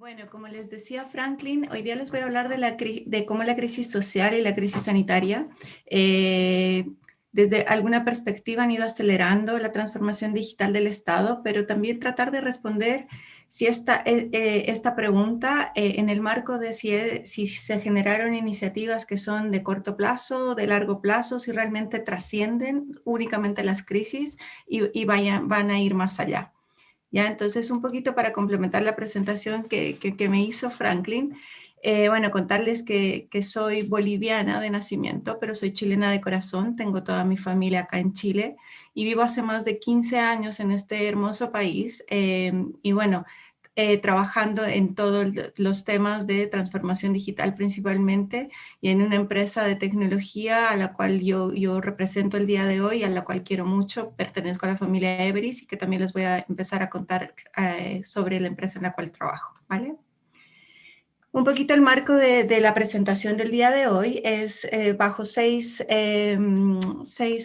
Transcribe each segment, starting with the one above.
Bueno, como les decía Franklin, hoy día les voy a hablar de cómo la crisis social y la crisis sanitaria, desde alguna perspectiva han ido acelerando la transformación digital del Estado, pero también tratar de responder si esta pregunta en el marco de si se generaron iniciativas que son de corto plazo, de largo plazo, si realmente trascienden únicamente las crisis y van a ir más allá. Ya, entonces un poquito para complementar la presentación que me hizo Franklin, bueno, contarles que soy boliviana de nacimiento, pero soy chilena de corazón, tengo toda mi familia acá en Chile y vivo hace más de 15 años en este hermoso país y bueno, trabajando en todos los temas de transformación digital principalmente y en una empresa de tecnología a la cual yo represento el día de hoy, a la cual quiero mucho, pertenezco a la familia Everis y que también les voy a empezar a contar sobre la empresa en la cual trabajo, ¿vale? Un poquito el marco de la presentación del día de hoy es bajo seis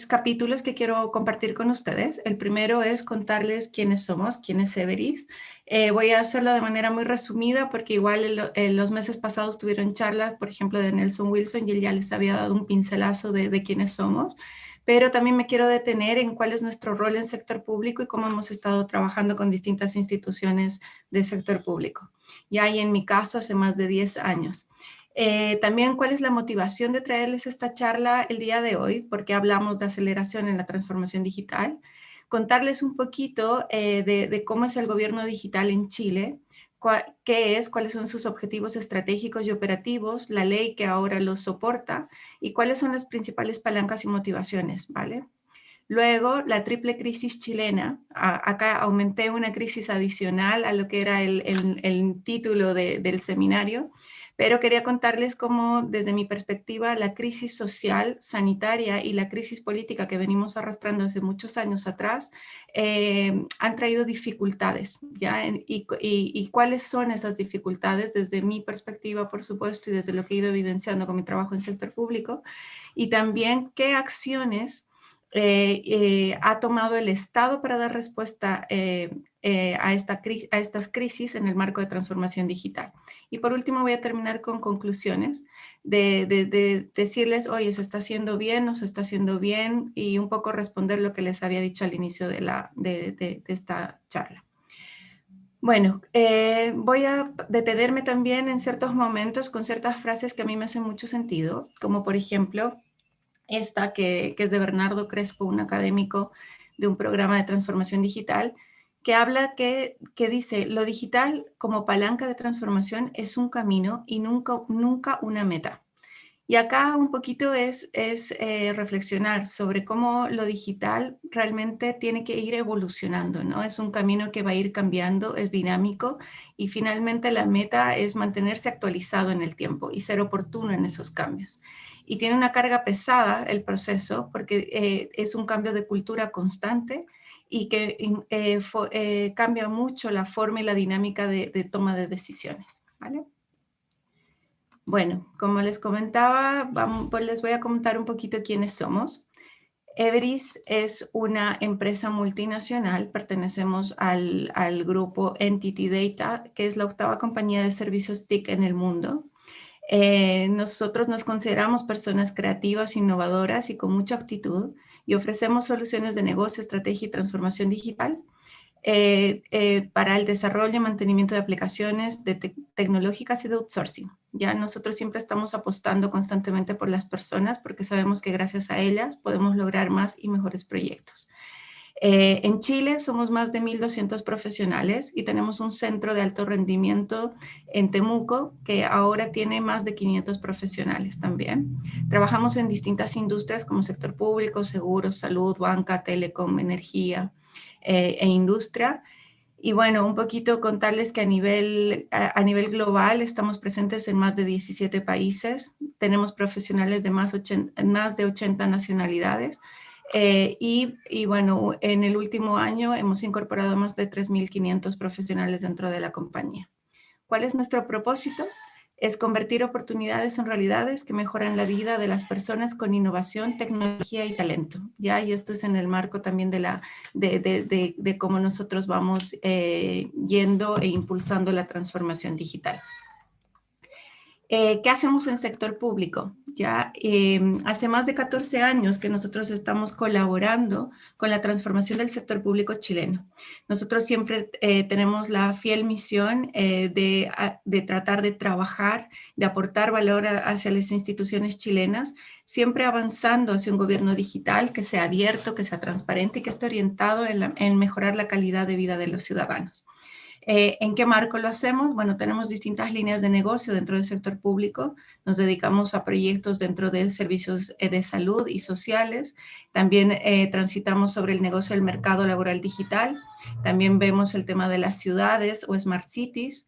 capítulos que quiero compartir con ustedes. El primero es contarles quiénes somos, quién es Everis. Voy a hacerlo de manera muy resumida porque igual los meses pasados tuvieron charlas, por ejemplo, de Nelson Wilson y él ya les había dado un pincelazo de quiénes somos. Pero también me quiero detener en cuál es nuestro rol en sector público y cómo hemos estado trabajando con distintas instituciones del sector público. Ya y en mi caso hace más de 10 años. También cuál es la motivación de traerles esta charla el día de hoy, porque hablamos de aceleración en la transformación digital. Contarles un poquito de cómo es el gobierno digital en Chile, qué es, cuáles son sus objetivos estratégicos y operativos, la ley que ahora los soporta y cuáles son las principales palancas y motivaciones, ¿vale? Luego, la triple crisis chilena. Acá aumenté una crisis adicional a lo que era el título del seminario, pero quería contarles cómo, desde mi perspectiva, la crisis social, sanitaria y la crisis política que venimos arrastrando hace muchos años atrás han traído dificultades, ¿ya? Y cuáles son esas dificultades desde mi perspectiva, por supuesto, y desde lo que he ido evidenciando con mi trabajo en sector público, y también qué acciones ha tomado el Estado para dar respuesta a estas crisis en el marco de transformación digital. Y por último voy a terminar con conclusiones de decirles, oye, se está haciendo bien, no se está haciendo bien, y un poco responder lo que les había dicho al inicio de esta charla. Bueno, voy a detenerme también en ciertos momentos con ciertas frases que a mí me hacen mucho sentido, como por ejemplo, esta que es de Bernardo Crespo, un académico de un programa de transformación digital, que habla que dice, lo digital como palanca de transformación es un camino y nunca una meta. Y acá un poquito es reflexionar sobre cómo lo digital realmente tiene que ir evolucionando, ¿no? Es un camino que va a ir cambiando, es dinámico y finalmente la meta es mantenerse actualizado en el tiempo y ser oportuno en esos cambios. Y tiene una carga pesada el proceso porque es un cambio de cultura constante y que cambia mucho la forma y la dinámica de toma de decisiones, ¿vale? Bueno, como les comentaba, pues les voy a contar un poquito quiénes somos. Everis es una empresa multinacional, pertenecemos al grupo Entity Data, que es la octava compañía de servicios TIC en el mundo. Nosotros nos consideramos personas creativas, innovadoras y con mucha actitud y ofrecemos soluciones de negocio, estrategia y transformación digital para el desarrollo y mantenimiento de aplicaciones tecnológicas y de outsourcing. Ya nosotros siempre estamos apostando constantemente por las personas porque sabemos que gracias a ellas podemos lograr más y mejores proyectos. En Chile somos más de 1.200 profesionales y tenemos un centro de alto rendimiento en Temuco que ahora tiene más de 500 profesionales también. Trabajamos en distintas industrias como sector público, seguros, salud, banca, telecom, energía e industria. Y bueno, un poquito contarles que a nivel global estamos presentes en más de 17 países, tenemos profesionales de más de 80 nacionalidades y bueno, en el último año hemos incorporado más de 3.500 profesionales dentro de la compañía. ¿Cuál es nuestro propósito? es convertir oportunidades en realidades que mejoran la vida de las personas con innovación, tecnología y talento, ¿ya? Y esto es en el marco también de cómo nosotros vamos yendo e impulsando la transformación digital. ¿Qué hacemos en sector público? Ya hace más de 14 años que nosotros estamos colaborando con la transformación del sector público chileno. Nosotros siempre tenemos la fiel misión de tratar de trabajar, de aportar valor hacia las instituciones chilenas, siempre avanzando hacia un gobierno digital que sea abierto, que sea transparente y que esté orientado en mejorar la calidad de vida de los ciudadanos. ¿En qué marco lo hacemos? Bueno, tenemos distintas líneas de negocio dentro del sector público. Nos dedicamos a proyectos dentro de servicios de salud y sociales. También transitamos sobre el negocio del mercado laboral digital. También vemos el tema de las ciudades o smart cities.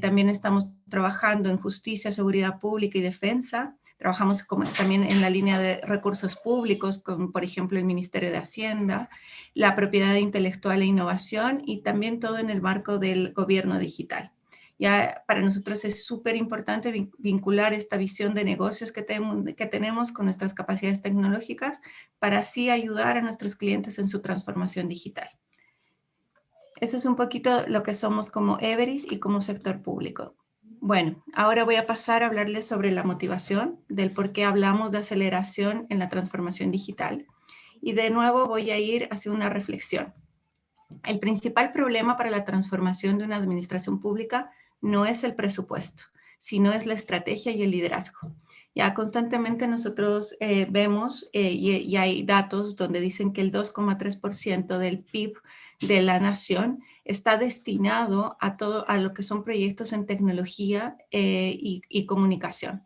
También estamos trabajando en justicia, seguridad pública y defensa. Trabajamos también en la línea de recursos públicos, con, por ejemplo, el Ministerio de Hacienda, la propiedad intelectual e innovación y también todo en el marco del gobierno digital. Ya para nosotros es súper importante vincular esta visión de negocios que tenemos con nuestras capacidades tecnológicas para así ayudar a nuestros clientes en su transformación digital. Eso es un poquito lo que somos como Everis y como sector público. Bueno, ahora voy a pasar a hablarles sobre la motivación, del por qué hablamos de aceleración en la transformación digital. Y de nuevo voy a ir hacia una reflexión. El principal problema para la transformación de una administración pública no es el presupuesto, sino es la estrategia y el liderazgo. Ya constantemente nosotros vemos y hay datos donde dicen que el 2,3% del PIB de la nación está destinado a lo que son proyectos en tecnología y comunicación.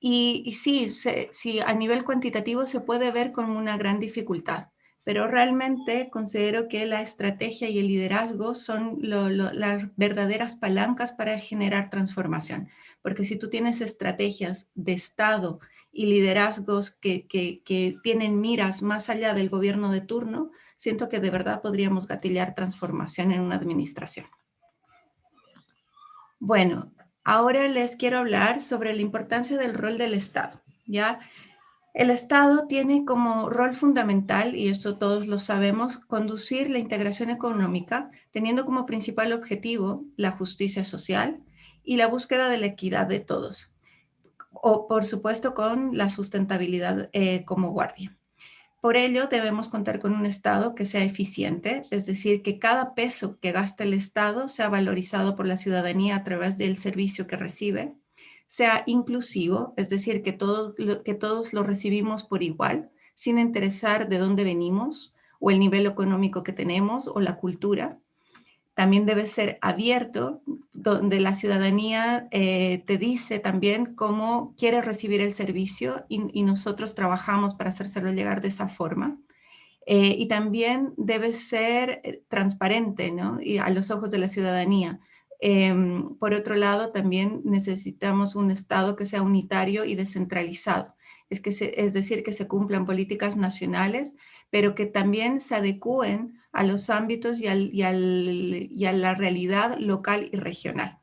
Y sí, sí, a nivel cuantitativo se puede ver como una gran dificultad, pero realmente considero que la estrategia y el liderazgo son las verdaderas palancas para generar transformación, porque si tú tienes estrategias de Estado y liderazgos que tienen miras más allá del gobierno de turno, siento que de verdad podríamos gatillar transformación en una administración. Bueno, ahora les quiero hablar sobre la importancia del rol del Estado, ¿ya? El Estado tiene como rol fundamental, y esto todos lo sabemos, conducir la integración económica, teniendo como principal objetivo la justicia social y la búsqueda de la equidad de todos, o por supuesto con la sustentabilidad como guardia. Por ello, debemos contar con un Estado que sea eficiente, es decir, que cada peso que gasta el Estado sea valorizado por la ciudadanía a través del servicio que recibe, sea inclusivo, es decir, que todos lo recibimos por igual, sin interesar de dónde venimos o el nivel económico que tenemos o la cultura. También debe ser abierto, donde la ciudadanía te dice también cómo quiere recibir el servicio y nosotros trabajamos para hacérselo llegar de esa forma. Y también debe ser transparente, ¿no? Y a los ojos de la ciudadanía. Por otro lado, también necesitamos un Estado que sea unitario y descentralizado. Es decir, que se cumplan políticas nacionales, pero que también se adecúen a los ámbitos y a la realidad local y regional.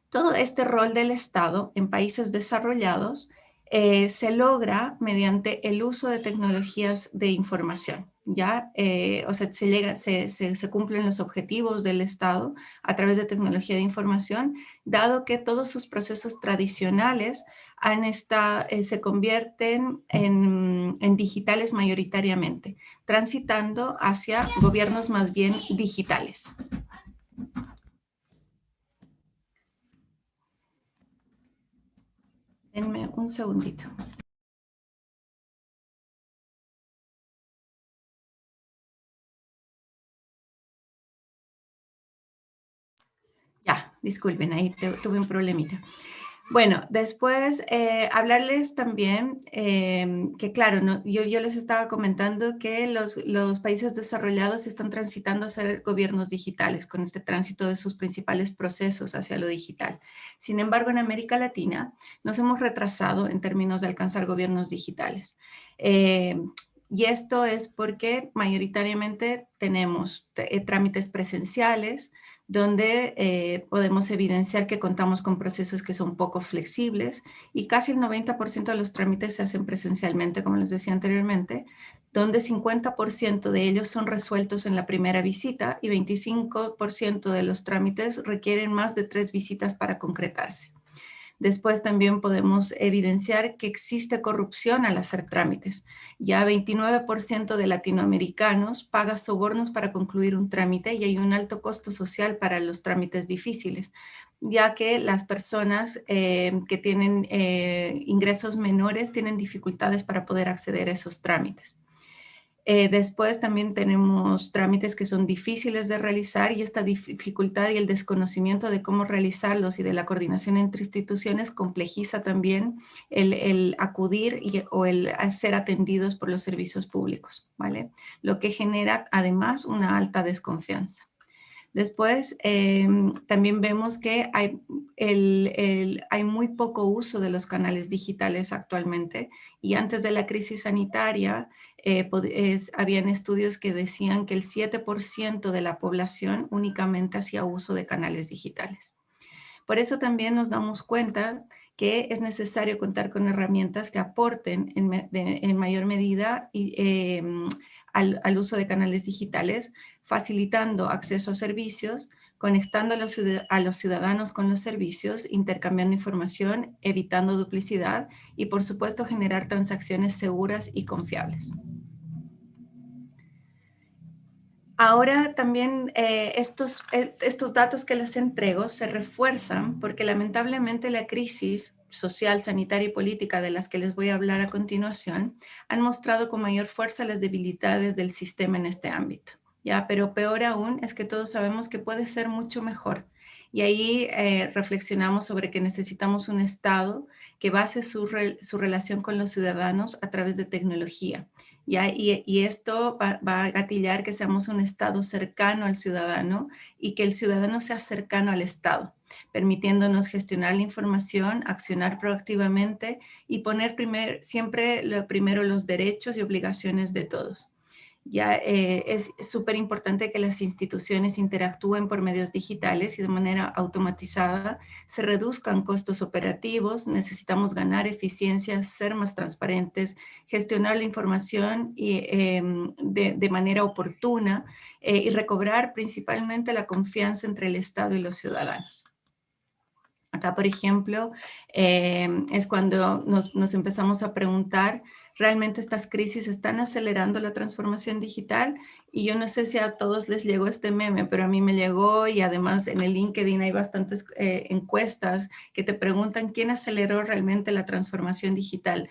Todo este rol del Estado en países desarrollados se logra mediante el uso de tecnologías de información. ¿Ya? O sea, se cumplen los objetivos del Estado a través de tecnología de información, dado que todos sus procesos tradicionales se convierten en digitales mayoritariamente, transitando hacia gobiernos más bien digitales. Denme un segundito. Ya, disculpen, ahí tuve un problemita. Bueno, después hablarles también que, claro, yo les estaba comentando que los países desarrollados están transitando a ser gobiernos digitales con este tránsito de sus principales procesos hacia lo digital. Sin embargo, en América Latina nos hemos retrasado en términos de alcanzar gobiernos digitales. Y esto es porque mayoritariamente tenemos trámites presenciales, donde podemos evidenciar que contamos con procesos que son poco flexibles y casi el 90% de los trámites se hacen presencialmente, como les decía anteriormente, donde 50% de ellos son resueltos en la primera visita y 25% de los trámites requieren más de 3 visitas para concretarse. Después también podemos evidenciar que existe corrupción al hacer trámites. Ya 29% de latinoamericanos paga sobornos para concluir un trámite y hay un alto costo social para los trámites difíciles, ya que las personas que tienen ingresos menores tienen dificultades para poder acceder a esos trámites. Después también tenemos trámites que son difíciles de realizar y esta dificultad y el desconocimiento de cómo realizarlos y de la coordinación entre instituciones complejiza también el acudir o el ser atendidos por los servicios públicos, ¿vale? Lo que genera además una alta desconfianza. Después, también vemos que hay muy poco uso de los canales digitales actualmente y antes de la crisis sanitaria habían estudios que decían que el 7% de la población únicamente hacía uso de canales digitales. Por eso también nos damos cuenta que es necesario contar con herramientas que aporten en mayor medida al uso de canales digitales, facilitando acceso a servicios, conectando a los ciudadanos con los servicios, intercambiando información, evitando duplicidad y, por supuesto, generar transacciones seguras y confiables. Ahora también estos datos que les entrego se refuerzan porque lamentablemente la crisis social, sanitaria y política de las que les voy a hablar a continuación han mostrado con mayor fuerza las debilidades del sistema en este ámbito. ¿Ya? Pero peor aún es que todos sabemos que puede ser mucho mejor. Y ahí reflexionamos sobre que necesitamos un Estado que base su relación con los ciudadanos a través de tecnología. Y esto va a gatillar que seamos un Estado cercano al ciudadano y que el ciudadano sea cercano al Estado, permitiéndonos gestionar la información, accionar proactivamente y poner siempre primero los derechos y obligaciones de todos. Ya es súper importante que las instituciones interactúen por medios digitales y de manera automatizada, se reduzcan costos operativos, necesitamos ganar eficiencia, ser más transparentes, gestionar la información de manera oportuna y recobrar principalmente la confianza entre el Estado y los ciudadanos. Acá, por ejemplo, es cuando nos empezamos a preguntar, ¿realmente estas crisis están acelerando la transformación digital? Y yo no sé si a todos les llegó este meme, pero a mí me llegó y además en el LinkedIn hay bastantes encuestas que te preguntan quién aceleró realmente la transformación digital,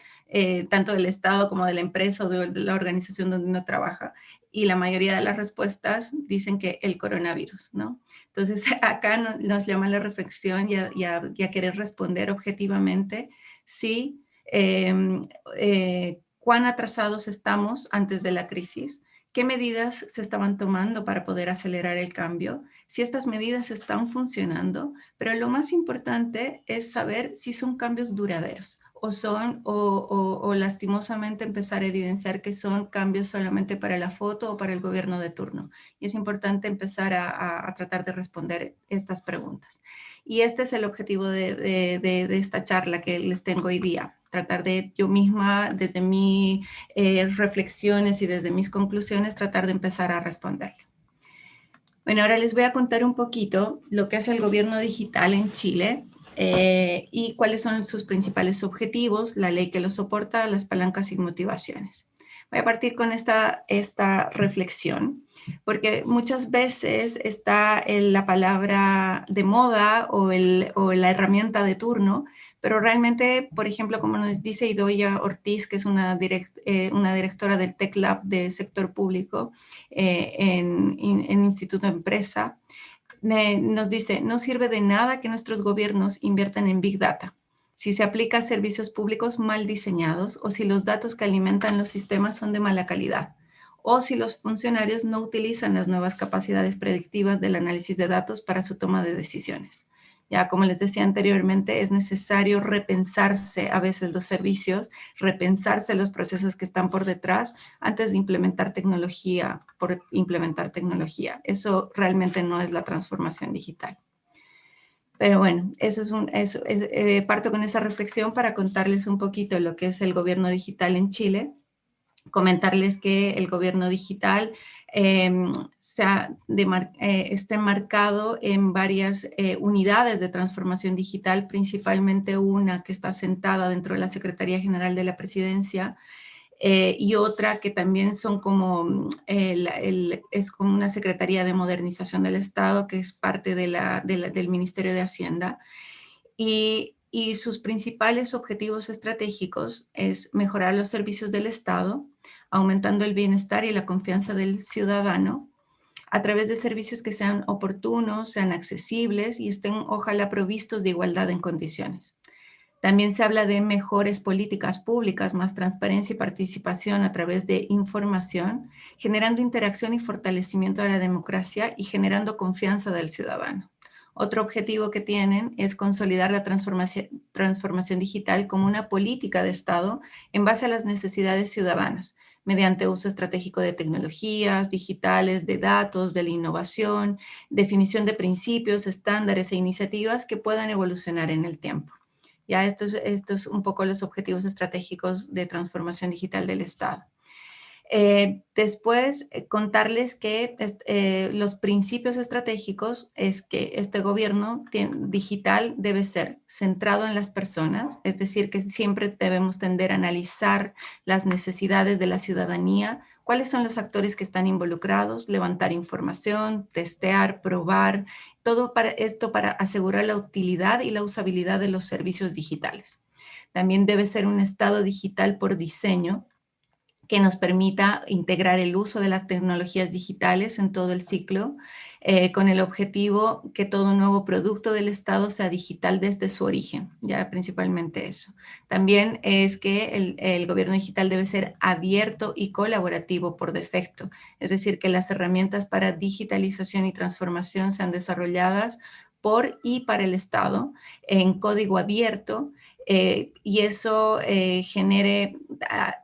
tanto del Estado como de la empresa o de la organización donde uno trabaja. Y la mayoría de las respuestas dicen que el coronavirus, ¿no? Entonces, acá nos llama la reflexión y a querer responder objetivamente si cuán atrasados estamos antes de la crisis, qué medidas se estaban tomando para poder acelerar el cambio, si estas medidas están funcionando, pero lo más importante es saber si son cambios duraderos o lastimosamente empezar a evidenciar que son cambios solamente para la foto o para el gobierno de turno. Y es importante empezar a tratar de responder estas preguntas. Y este es el objetivo de esta charla que les tengo hoy día, tratar de yo misma, desde mis reflexiones y desde mis conclusiones, tratar de empezar a responderlo. Bueno, ahora les voy a contar un poquito lo que hace el gobierno digital en Chile y cuáles son sus principales objetivos, la ley que lo soporta, las palancas y motivaciones. Voy a partir con esta reflexión, porque muchas veces está la palabra de moda o la herramienta de turno, pero realmente, por ejemplo, como nos dice Idoia Ortiz, que es una directora del Tech Lab del sector público en Instituto Empresa, nos dice, no sirve de nada que nuestros gobiernos inviertan en Big Data si se aplica a servicios públicos mal diseñados o si los datos que alimentan los sistemas son de mala calidad o si los funcionarios no utilizan las nuevas capacidades predictivas del análisis de datos para su toma de decisiones. Ya, como les decía anteriormente, es necesario repensarse a veces los servicios, repensarse los procesos que están por detrás antes de implementar tecnología por implementar tecnología. Eso realmente no es la transformación digital. Pero bueno, parto con esa reflexión para contarles un poquito lo que es el gobierno digital en Chile. Comentarles que el gobierno digital está enmarcado en varias unidades de transformación digital, principalmente una que está sentada dentro de la Secretaría General de la Presidencia, y otra que también son como, es como una Secretaría de Modernización del Estado, que es parte del Ministerio de Hacienda, y sus principales objetivos estratégicos es mejorar los servicios del Estado, aumentando el bienestar y la confianza del ciudadano, a través de servicios que sean oportunos, sean accesibles y estén, ojalá, provistos de igualdad en condiciones. También se habla de mejores políticas públicas, más transparencia y participación a través de información, generando interacción y fortalecimiento de la democracia y generando confianza del ciudadano. Otro objetivo que tienen es consolidar la transformación digital como una política de Estado en base a las necesidades ciudadanas, mediante uso estratégico de tecnologías digitales, de datos, de la innovación, definición de principios, estándares e iniciativas que puedan evolucionar en el tiempo. Ya estos un poco los objetivos estratégicos de transformación digital del Estado. Después, contarles que los principios estratégicos es que este gobierno digital debe ser centrado en las personas, es decir, que siempre debemos tender a analizar las necesidades de la ciudadanía, cuáles son los actores que están involucrados, levantar información, testear, probar, todo esto para asegurar la utilidad y la usabilidad de los servicios digitales. También debe ser un Estado digital por diseño, que nos permita integrar el uso de las tecnologías digitales en todo el ciclo, con el objetivo que todo nuevo producto del Estado sea digital desde su origen, ya principalmente eso. También es que el gobierno digital debe ser abierto y colaborativo por defecto, es decir, que las herramientas para digitalización y transformación sean desarrolladas por y para el Estado en código abierto, y eso genere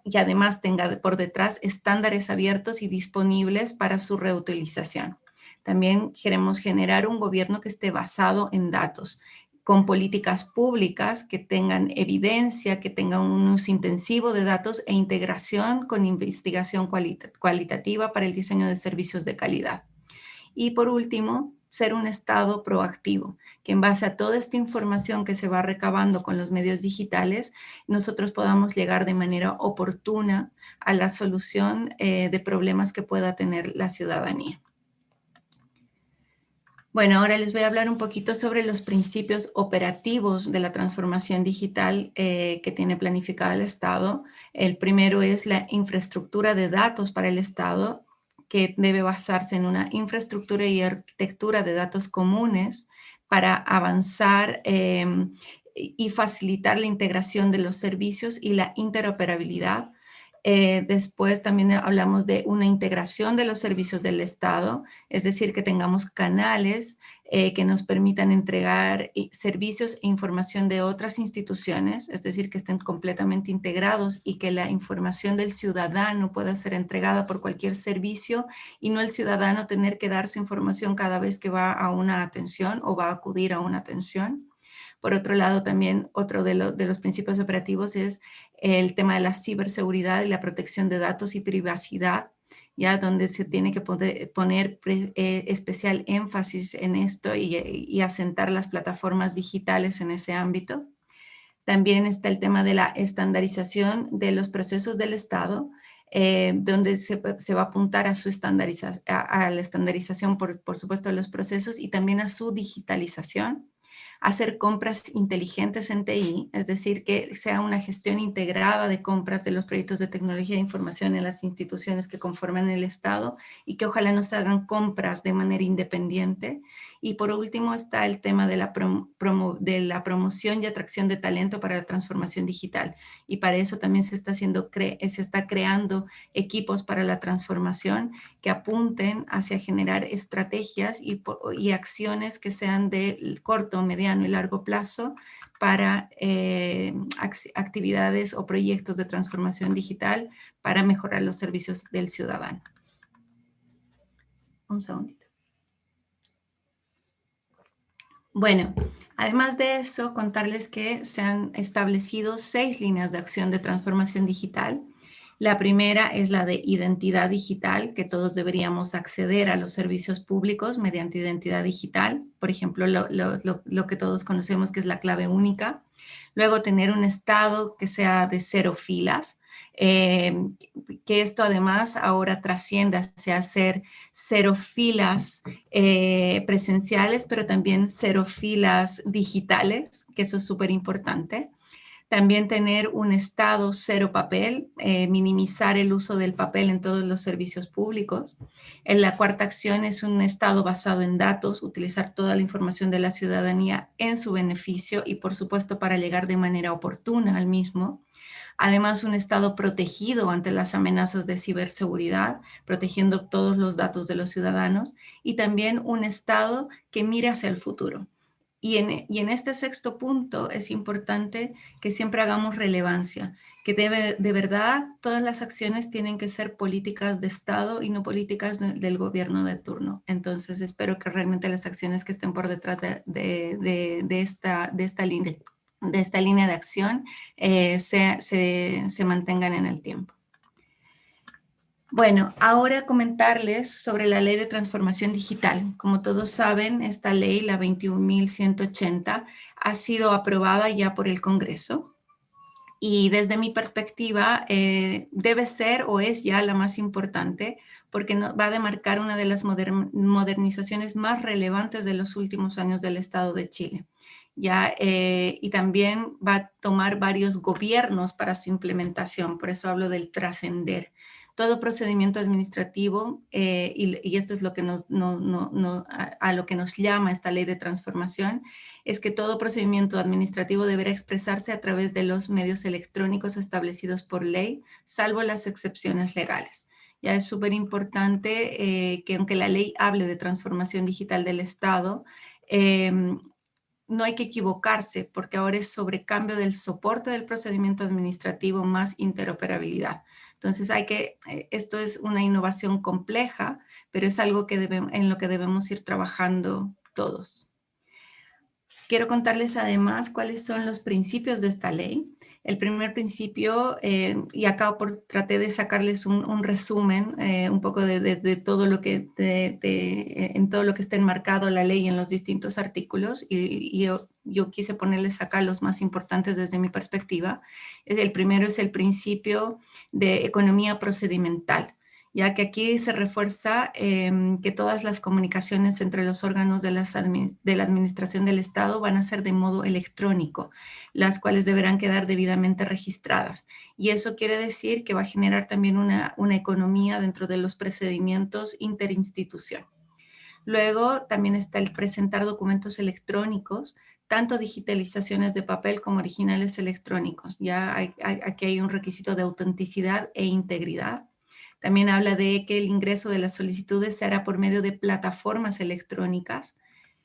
y además tenga por detrás estándares abiertos y disponibles para su reutilización. También queremos generar un gobierno que esté basado en datos, con políticas públicas que tengan evidencia, que tengan un uso intensivo de datos e integración con investigación cualitativa para el diseño de servicios de calidad. Y por último, ser un Estado proactivo, que en base a toda esta información que se va recabando con los medios digitales, nosotros podamos llegar de manera oportuna a la solución de problemas que pueda tener la ciudadanía. Bueno, ahora les voy a hablar un poquito sobre los principios operativos de la transformación digital que tiene planificada el Estado. El primero es la infraestructura de datos para el Estado, que debe basarse en una infraestructura y arquitectura de datos comunes para avanzar y facilitar la integración de los servicios y la interoperabilidad. Después también hablamos de una integración de los servicios del Estado, es decir, que tengamos canales que nos permitan entregar servicios e información de otras instituciones, es decir, que estén completamente integrados y que la información del ciudadano pueda ser entregada por cualquier servicio y no el ciudadano tener que dar su información cada vez que va a una atención o va a acudir a una atención. Por otro lado, también otro de los principios operativos es el tema de la ciberseguridad y la protección de datos y privacidad, ya donde se tiene que poner especial énfasis en esto y asentar las plataformas digitales en ese ámbito. También está el tema de la estandarización de los procesos del Estado, donde se va a apuntar a, a la estandarización, por supuesto, de los procesos y también a su digitalización. Hacer compras inteligentes en TI, es decir, que sea una gestión integrada de compras de los proyectos de tecnología de información en las instituciones que conforman el Estado y que ojalá no se hagan compras de manera independiente. Y por último está el tema de la promoción y atracción de talento para la transformación digital. Y para eso también se está creando equipos para la transformación que apunten hacia generar estrategias y acciones que sean de corto, mediano mediano y largo plazo para actividades o proyectos de transformación digital para mejorar los servicios del ciudadano. Un segundito. Bueno, además de eso, contarles que se han establecido 6 líneas de acción de transformación digital. La primera es la de identidad digital, que todos deberíamos acceder a los servicios públicos mediante identidad digital. Por ejemplo, lo que todos conocemos que es la clave única. Luego, tener un estado que sea de 0 filas, que esto además ahora trasciende hacia ser 0 filas presenciales, pero también 0 filas digitales, que eso es súper importante. También tener un estado 0 papel, minimizar el uso del papel en todos los servicios públicos. La cuarta acción es un estado basado en datos, utilizar toda la información de la ciudadanía en su beneficio y, por supuesto, para llegar de manera oportuna al mismo. Además, un estado protegido ante las amenazas de ciberseguridad, protegiendo todos los datos de los ciudadanos. Y también un estado que mire hacia el futuro. Y en este sexto punto es importante que siempre hagamos relevancia, que de verdad todas las acciones tienen que ser políticas de Estado y no políticas del gobierno de turno. Entonces espero que realmente las acciones que estén por detrás de esta línea de acción se mantengan en el tiempo. Bueno, ahora comentarles sobre la Ley de Transformación Digital. Como todos saben, esta ley, la 21.180, ha sido aprobada ya por el Congreso y desde mi perspectiva debe ser o es ya la más importante porque va a demarcar una de las modernizaciones más relevantes de los últimos años del Estado de Chile. Y también va a tomar varios gobiernos para su implementación, por eso hablo del trascender. Todo procedimiento administrativo, y esto es lo que a lo que nos llama esta ley de transformación, es que todo procedimiento administrativo deberá expresarse a través de los medios electrónicos establecidos por ley, salvo las excepciones legales. Ya es súper importante que aunque la ley hable de transformación digital del Estado, no hay que equivocarse porque ahora es sobre cambio del soporte del procedimiento administrativo más interoperabilidad. Entonces esto es una innovación compleja, pero es algo en lo que debemos ir trabajando todos. Quiero contarles además cuáles son los principios de esta ley. El primer principio, y acá traté de sacarles un resumen un poco de todo lo que en todo lo que está enmarcado la ley en los distintos artículos, y yo quise ponerles acá los más importantes desde mi perspectiva. El primero es el principio de economía procedimental, ya que aquí se refuerza que todas las comunicaciones entre los órganos de la administración del Estado van a ser de modo electrónico, las cuales deberán quedar debidamente registradas. Y eso quiere decir que va a generar también una economía dentro de los procedimientos interinstitución. Luego también está el presentar documentos electrónicos, tanto digitalizaciones de papel como originales electrónicos. Aquí hay un requisito de autenticidad e integridad. También habla de que el ingreso de las solicitudes se hará por medio de plataformas electrónicas,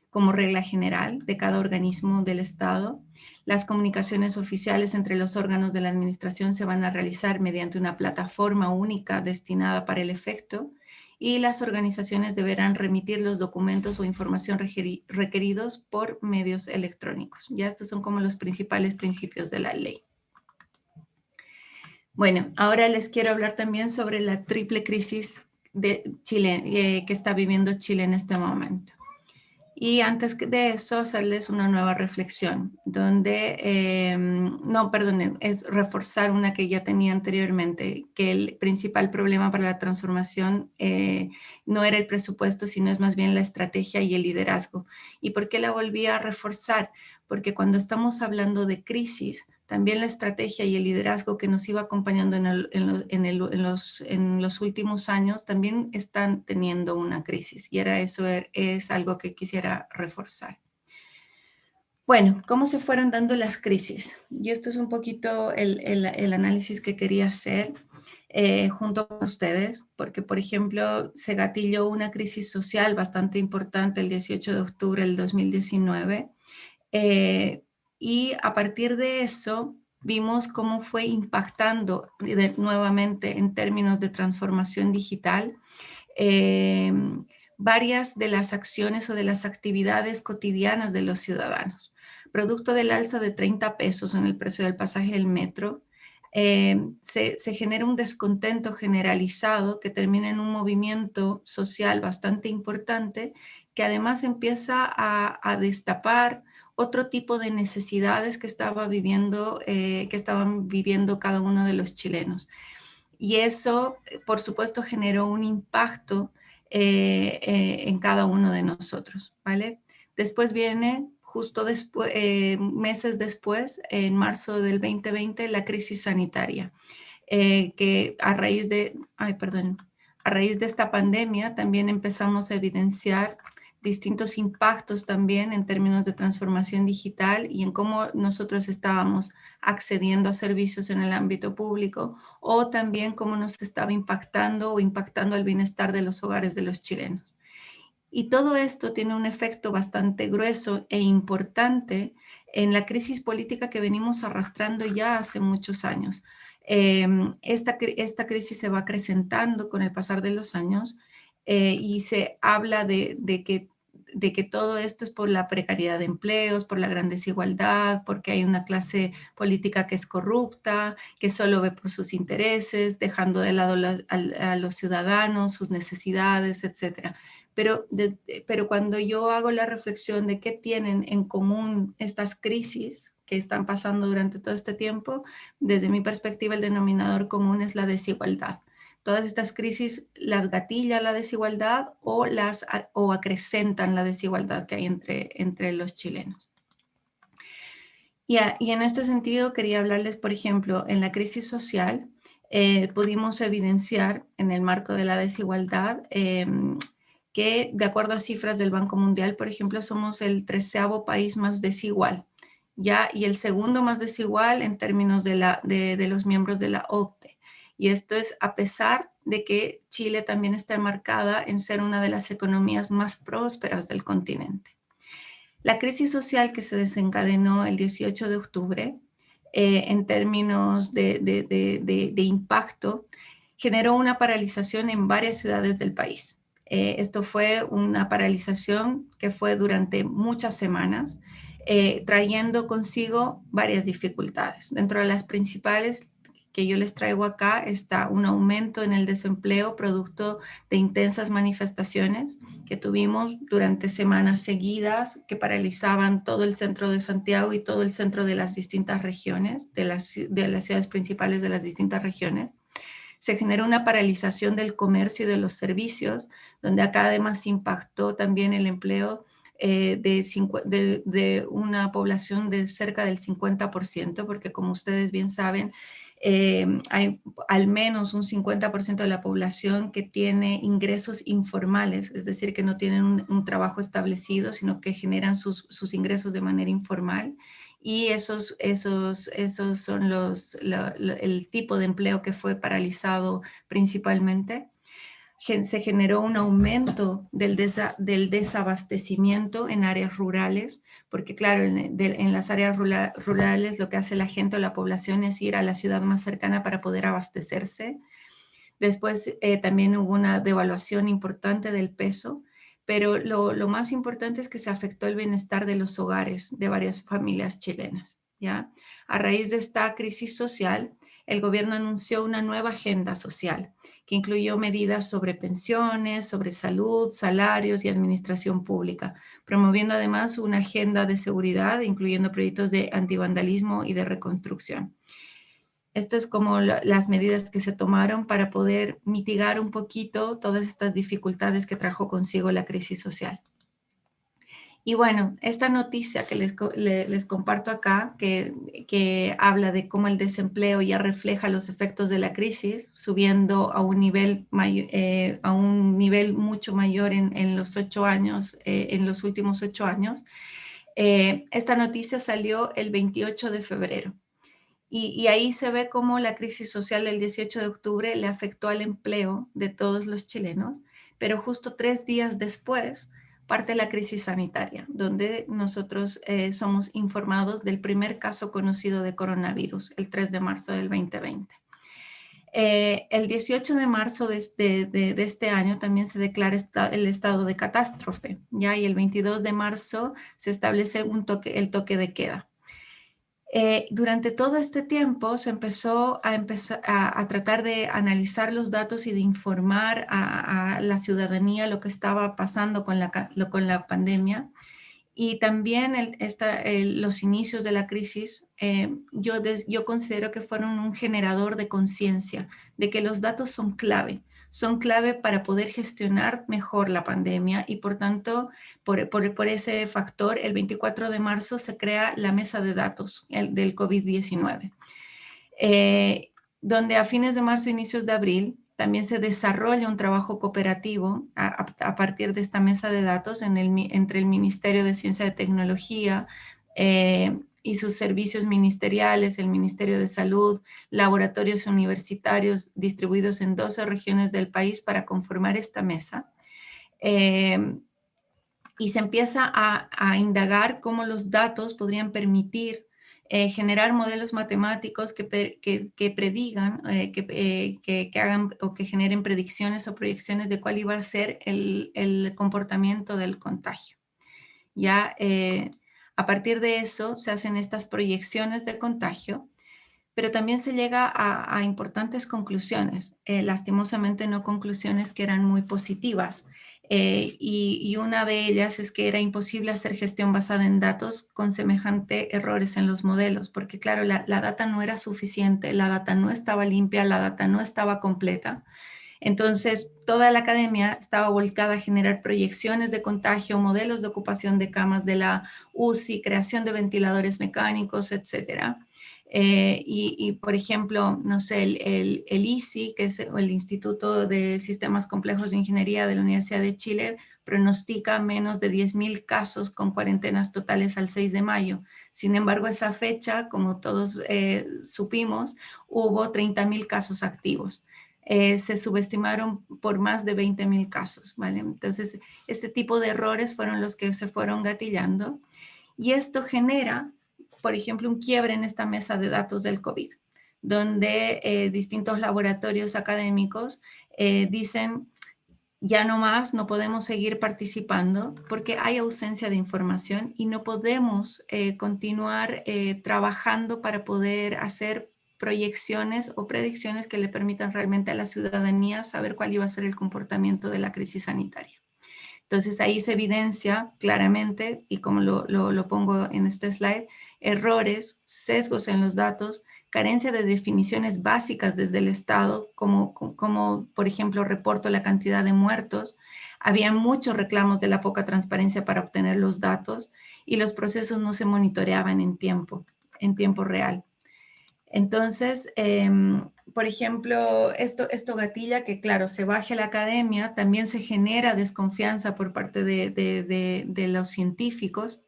como regla general de cada organismo del Estado. Las comunicaciones oficiales entre los órganos de la administración se van a realizar mediante una plataforma única destinada para el efecto, y las organizaciones deberán remitir los documentos o información requeridos por medios electrónicos. Ya estos son como los principales principios de la ley. Bueno, ahora les quiero hablar también sobre la triple crisis de Chile, que está viviendo Chile en este momento. Y antes de eso, hacerles una nueva reflexión, es reforzar una que ya tenía anteriormente, que el principal problema para la transformación no era el presupuesto, sino es más bien la estrategia y el liderazgo. ¿Y por qué la volví a reforzar? Porque cuando estamos hablando de crisis, también la estrategia y el liderazgo que nos iba acompañando en los últimos años también están teniendo una crisis. Y es algo que quisiera reforzar. Bueno, ¿cómo se fueron dando las crisis? Y esto es un poquito el análisis que quería hacer junto con ustedes, porque, por ejemplo, se gatilló una crisis social bastante importante el 18 de octubre del 2019, Eh, y a partir de eso vimos cómo fue impactando nuevamente en términos de transformación digital eh, varias de las acciones o de las actividades cotidianas de los ciudadanos. Producto del alza de 30 pesos en el precio del pasaje del metro, se genera un descontento generalizado que termina en un movimiento social bastante importante que además empieza a destapar otro tipo de necesidades que que estaban viviendo cada uno de los chilenos. Y eso, por supuesto, generó un impacto en cada uno de nosotros, ¿vale? Después viene, justo después, meses después, en marzo del 2020, la crisis sanitaria, que a raíz de esta pandemia también empezamos a evidenciar distintos impactos también en términos de transformación digital y en cómo nosotros estábamos accediendo a servicios en el ámbito público o también cómo nos estaba impactando o impactando el bienestar de los hogares de los chilenos. Y todo esto tiene un efecto bastante grueso e importante en la crisis política que venimos arrastrando ya hace muchos años. Esta crisis se va acrecentando con el pasar de los años y se habla de que todo esto es por la precariedad de empleos, por la gran desigualdad, porque hay una clase política que es corrupta, que solo ve por sus intereses, dejando de lado a los ciudadanos, sus necesidades, etcétera. Pero cuando yo hago la reflexión de qué tienen en común estas crisis que están pasando durante todo este tiempo, desde mi perspectiva el denominador común es la desigualdad. Todas estas crisis las gatilla la desigualdad o acrecentan la desigualdad que hay entre los chilenos. Y en este sentido quería hablarles, por ejemplo, en la crisis social, pudimos evidenciar en el marco de la desigualdad que de acuerdo a cifras del Banco Mundial, por ejemplo, somos el 13º país más desigual, ¿ya? Y el segundo más desigual en términos de los miembros de la OCDE. Y esto es a pesar de que Chile también está marcada en ser una de las economías más prósperas del continente. La crisis social que se desencadenó el 18 de octubre, en términos de impacto, generó una paralización en varias ciudades del país. Esto fue una paralización que fue durante muchas semanas, trayendo consigo varias dificultades. Dentro de las principales que yo les traigo acá está un aumento en el desempleo producto de intensas manifestaciones que tuvimos durante semanas seguidas que paralizaban todo el centro de Santiago y todo el centro de las distintas regiones, de las ciudades principales de las distintas regiones. Se generó una paralización del comercio y de los servicios, donde acá además impactó también el empleo de una población de cerca del 50%, porque como ustedes bien saben, hay al menos un 50% de la población que tiene ingresos informales, es decir, que no tienen un trabajo establecido, sino que generan sus ingresos de manera informal. Y esos son el tipo de empleo que fue paralizado principalmente. Se generó un aumento del desabastecimiento en áreas rurales, porque claro, en las áreas rurales lo que hace la gente o la población es ir a la ciudad más cercana para poder abastecerse. Después también hubo una devaluación importante del peso, pero lo más importante es que se afectó el bienestar de los hogares de varias familias chilenas, ¿ya? A raíz de esta crisis social, el gobierno anunció una nueva agenda social que incluyó medidas sobre pensiones, sobre salud, salarios y administración pública, promoviendo además una agenda de seguridad, incluyendo proyectos de antivandalismo y de reconstrucción. Esto es como las medidas que se tomaron para poder mitigar un poquito todas estas dificultades que trajo consigo la crisis social. Y bueno, esta noticia que les comparto acá, que habla de cómo el desempleo ya refleja los efectos de la crisis, subiendo a un nivel mucho mayor en los 8 años, en los últimos 8 años. Esta noticia salió el 28 de febrero. Y ahí se ve cómo la crisis social del 18 de octubre le afectó al empleo de todos los chilenos, pero justo 3 días después parte la crisis sanitaria, donde nosotros somos informados del primer caso conocido de coronavirus, el 3 de marzo del 2020. El 18 de marzo de este año también se declara el estado de catástrofe, ¿ya? Y el 22 de marzo se establece el toque de queda. Durante todo este tiempo se empezó a tratar de analizar los datos y de informar a la ciudadanía lo que estaba pasando con la pandemia. Y también los inicios de la crisis, yo considero que fueron un generador de conciencia, de que los datos son clave para poder gestionar mejor la pandemia y por tanto, por ese factor, el 24 de marzo se crea la mesa de datos del COVID-19, donde a fines de marzo, inicios de abril, también se desarrolla un trabajo cooperativo a partir de esta mesa de datos entre el Ministerio de Ciencia y Tecnología y sus servicios ministeriales, el Ministerio de Salud, laboratorios universitarios distribuidos en 12 regiones del país para conformar esta mesa. Y se empieza a indagar cómo los datos podrían permitir generar modelos matemáticos que predigan, que hagan o que generen predicciones o proyecciones de cuál iba a ser el comportamiento del contagio. Ya a partir de eso se hacen estas proyecciones de contagio, pero también se llega a importantes conclusiones, lastimosamente no conclusiones que eran muy positivas. Y una de ellas es que era imposible hacer gestión basada en datos con semejante errores en los modelos, porque claro, la data no era suficiente, la data no estaba limpia, la data no estaba completa. Entonces, toda la academia estaba volcada a generar proyecciones de contagio, modelos de ocupación de camas de la UCI, creación de ventiladores mecánicos, etcétera. Por ejemplo, no sé, el ISI, que es el Instituto de Sistemas Complejos de Ingeniería de la Universidad de Chile, pronostica menos de 10.000 casos con cuarentenas totales al 6 de mayo. Sin embargo, esa fecha, como todos supimos, hubo 30.000 casos activos. Se subestimaron por más de 20.000 casos, ¿vale? Entonces, este tipo de errores fueron los que se fueron gatillando y esto genera, por ejemplo, un quiebre en esta mesa de datos del COVID, donde distintos laboratorios académicos dicen, ya no más, no podemos seguir participando porque hay ausencia de información y no podemos continuar trabajando para poder hacer proyecciones o predicciones que le permitan realmente a la ciudadanía saber cuál iba a ser el comportamiento de la crisis sanitaria. Entonces ahí se evidencia claramente, y como lo pongo en este slide, errores, sesgos en los datos, carencia de definiciones básicas desde el Estado, como por ejemplo reporto la cantidad de muertos. Había muchos reclamos de la poca transparencia para obtener los datos y los procesos no se monitoreaban en tiempo real. Entonces, por ejemplo, esto gatilla que, claro, se baje la academia, también se genera desconfianza por parte de los científicos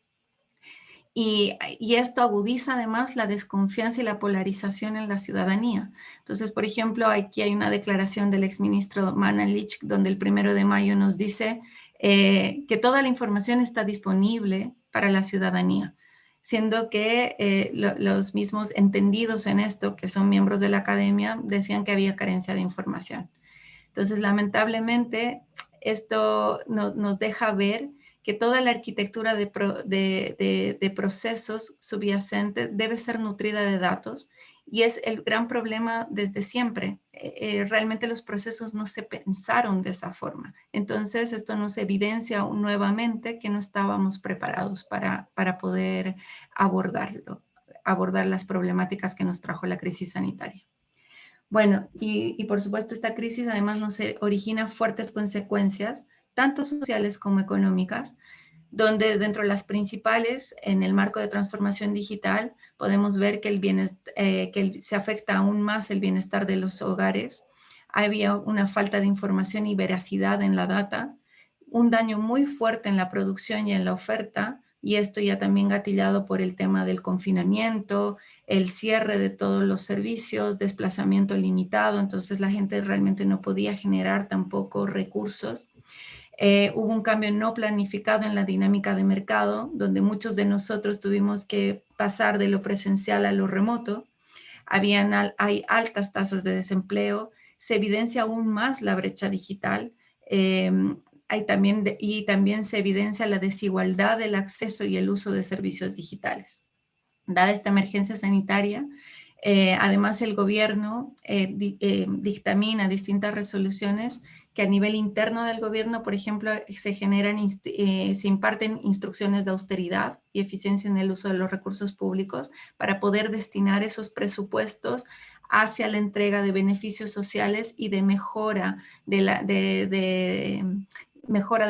y esto agudiza además la desconfianza y la polarización en la ciudadanía. Entonces, por ejemplo, aquí hay una declaración del exministro Mañalich, donde el 1 de mayo nos dice que toda la información está disponible para la ciudadanía, siendo que los mismos entendidos en esto, que son miembros de la academia, decían que había carencia de información. Entonces, lamentablemente, esto nos deja ver que toda la arquitectura de procesos subyacentes debe ser nutrida de datos y es el gran problema desde siempre. Realmente los procesos no se pensaron de esa forma. Entonces, esto nos evidencia nuevamente que no estábamos preparados para poder abordar las problemáticas que nos trajo la crisis sanitaria. Bueno, y por supuesto esta crisis además nos origina fuertes consecuencias, tanto sociales como económicas, donde dentro de las principales, en el marco de transformación digital, podemos ver que se afecta aún más el bienestar de los hogares. Había una falta de información y veracidad en la data, un daño muy fuerte en la producción y en la oferta, y esto ya también gatillado por el tema del confinamiento, el cierre de todos los servicios, desplazamiento limitado, entonces la gente realmente no podía generar tampoco recursos. Hubo un cambio no planificado en la dinámica de mercado, donde muchos de nosotros tuvimos que pasar de lo presencial a lo remoto. Hay altas tasas de desempleo, se evidencia aún más la brecha digital, y también se evidencia la desigualdad del acceso y el uso de servicios digitales. Dada esta emergencia sanitaria, además el gobierno dictamina distintas resoluciones que a nivel interno del gobierno, por ejemplo, se imparten instrucciones de austeridad y eficiencia en el uso de los recursos públicos para poder destinar esos presupuestos hacia la entrega de beneficios sociales y de mejora de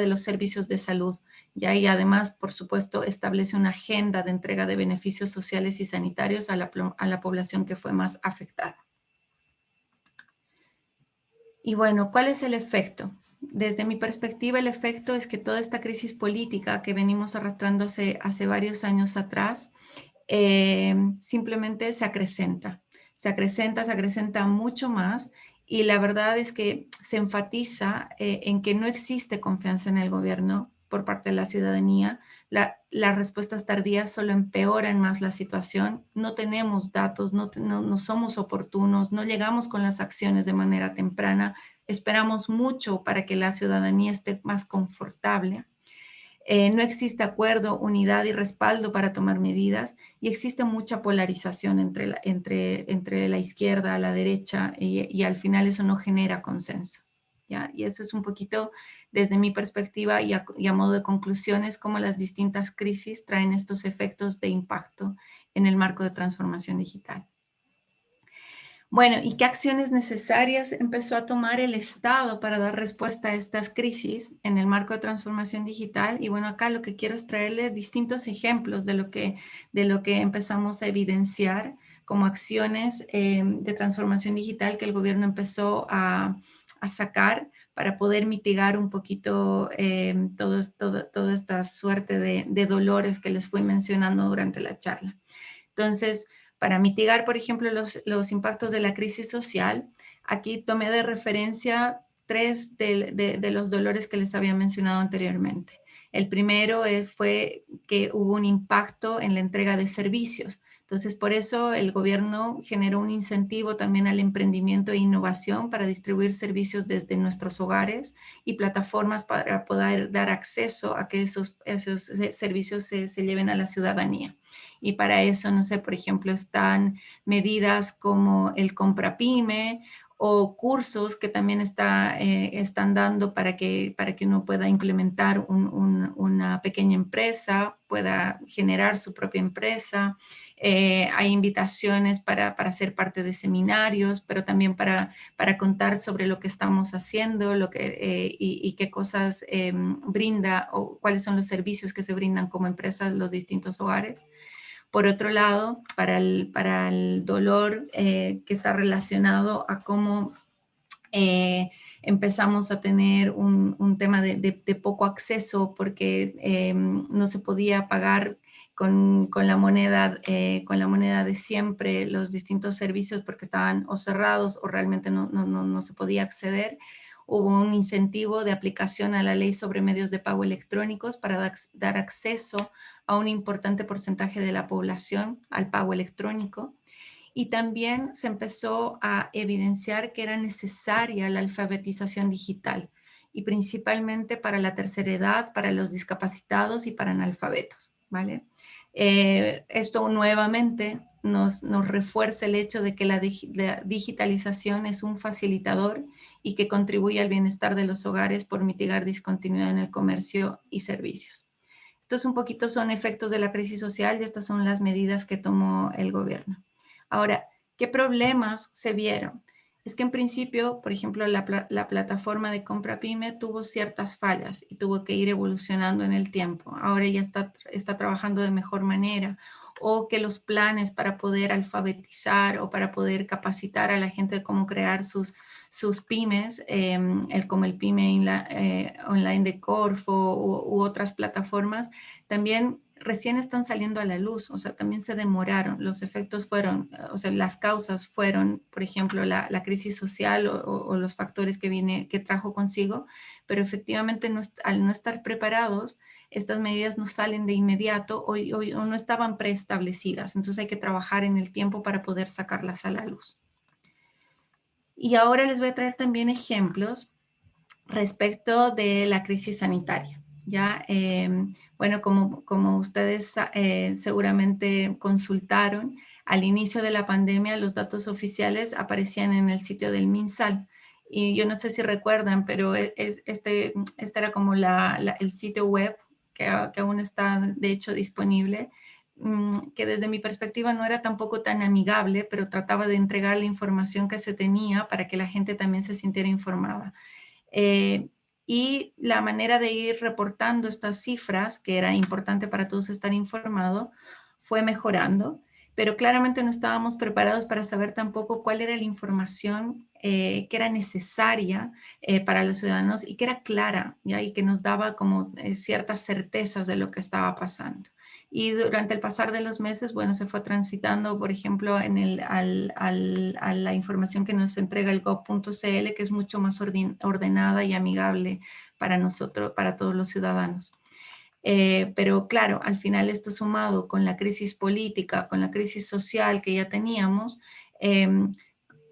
los servicios de salud. Y además, por supuesto, establece una agenda de entrega de beneficios sociales y sanitarios a la población que fue más afectada. Y bueno, ¿cuál es el efecto? Desde mi perspectiva, el efecto es que toda esta crisis política que venimos arrastrando hace varios años atrás, simplemente se acrecenta mucho más, y la verdad es que se enfatiza en que no existe confianza en el gobierno por parte de la ciudadanía. Las respuestas tardías solo empeoran más la situación, no tenemos datos, no somos oportunos, no llegamos con las acciones de manera temprana, esperamos mucho para que la ciudadanía esté más confortable. No existe acuerdo, unidad y respaldo para tomar medidas, y existe mucha polarización entre la izquierda, la derecha, y al final eso no genera consenso, ¿ya? Y eso es un poquito desde mi perspectiva, y a modo de conclusiones, cómo las distintas crisis traen estos efectos de impacto en el marco de transformación digital. Bueno, ¿y qué acciones necesarias empezó a tomar el Estado para dar respuesta a estas crisis en el marco de transformación digital? Y bueno, acá lo que quiero es traerle distintos ejemplos de lo que empezamos a evidenciar como acciones de transformación digital que el gobierno empezó a sacar para poder mitigar un poquito toda esta suerte de dolores que les fui mencionando durante la charla. Entonces, para mitigar, por ejemplo, los impactos de la crisis social, aquí tomé de referencia tres de los dolores que les había mencionado anteriormente. El primero fue que hubo un impacto en la entrega de servicios. Entonces, por eso el gobierno generó un incentivo también al emprendimiento e innovación para distribuir servicios desde nuestros hogares y plataformas para poder dar acceso a que esos servicios se lleven a la ciudadanía. Y para eso, no sé, por ejemplo, están medidas como el Compra Pyme, o cursos que también están dando para que uno pueda implementar una pequeña empresa, pueda generar su propia empresa. Hay invitaciones para ser parte de seminarios, pero también para contar sobre lo que estamos haciendo, y qué cosas brinda, o cuáles son los servicios que se brindan como empresas los distintos hogares. Por otro lado, para el dolor que está relacionado a cómo empezamos a tener un tema de poco acceso, porque no se podía pagar con la moneda de siempre los distintos servicios, porque estaban o cerrados o realmente no se podía acceder. Hubo un incentivo de aplicación a la ley sobre medios de pago electrónicos para dar acceso a un importante porcentaje de la población al pago electrónico. Y también se empezó a evidenciar que era necesaria la alfabetización digital, y principalmente para la tercera edad, para los discapacitados y para analfabetos, ¿vale? Esto nuevamente nos refuerza el hecho de que la digitalización es un facilitador y que contribuye al bienestar de los hogares por mitigar discontinuidad en el comercio y servicios. Estos un poquito son efectos de la crisis social, y estas son las medidas que tomó el gobierno. Ahora, ¿qué problemas se vieron? Es que en principio, por ejemplo, la plataforma de Compra Pyme tuvo ciertas fallas y tuvo que ir evolucionando en el tiempo. Ahora ya está trabajando de mejor manera, o que los planes para poder alfabetizar o para poder capacitar a la gente de cómo crear sus pymes, como el Pyme Online de Corfo u otras plataformas, también recién están saliendo a la luz, o sea, también se demoraron. Los efectos fueron, o sea, las causas fueron, por ejemplo, la crisis social o los factores que trajo consigo, pero efectivamente al no estar preparados, estas medidas no salen de inmediato o no estaban preestablecidas. Entonces hay que trabajar en el tiempo para poder sacarlas a la luz. Y ahora les voy a traer también ejemplos respecto de la crisis sanitaria. Ya, bueno, como ustedes seguramente consultaron, al inicio de la pandemia los datos oficiales aparecían en el sitio del MinSal. Y yo no sé si recuerdan, pero este era como el sitio web que aún está de hecho disponible, que desde mi perspectiva no era tampoco tan amigable, pero trataba de entregar la información que se tenía para que la gente también se sintiera informada. Y la manera de ir reportando estas cifras, que era importante para todos estar informados, fue mejorando, pero claramente no estábamos preparados para saber tampoco cuál era la información que era necesaria para los ciudadanos y que era clara, ¿ya? Y que nos daba como ciertas certezas de lo que estaba pasando. Y durante el pasar de los meses, bueno, se fue transitando, por ejemplo, a la información que nos entrega el gov.cl, que es mucho más ordenada y amigable para nosotros, para todos los ciudadanos. Pero claro, al final esto sumado con la crisis política, con la crisis social que ya teníamos,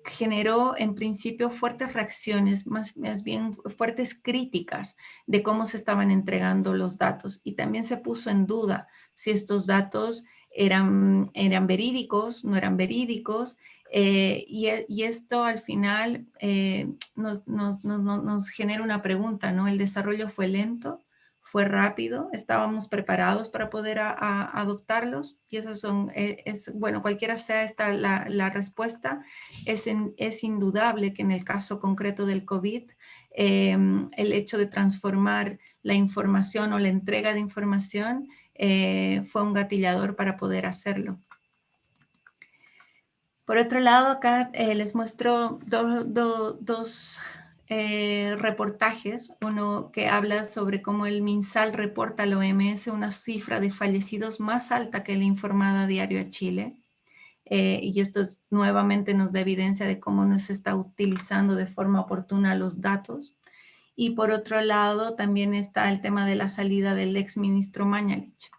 generó en principio fuertes reacciones, más bien fuertes críticas de cómo se estaban entregando los datos, y también se puso en duda si estos datos eran verídicos, no eran verídicos, y esto al final nos genera una pregunta, ¿no? ¿El desarrollo fue lento? ¿Fue rápido? ¿Estábamos preparados para poder adoptarlos? Y esas son, bueno, cualquiera sea esta la respuesta, es indudable que en el caso concreto del COVID, el hecho de transformar la información o la entrega de información fue un gatillador para poder hacerlo. Por otro lado, acá les muestro dos reportajes, uno que habla sobre cómo el MinSal reporta a la OMS una cifra de fallecidos más alta que la informada diario a Chile. Y esto nuevamente nos da evidencia de cómo no se está utilizando de forma oportuna los datos. Y por otro lado, también está el tema de la salida del exministro Mañalich.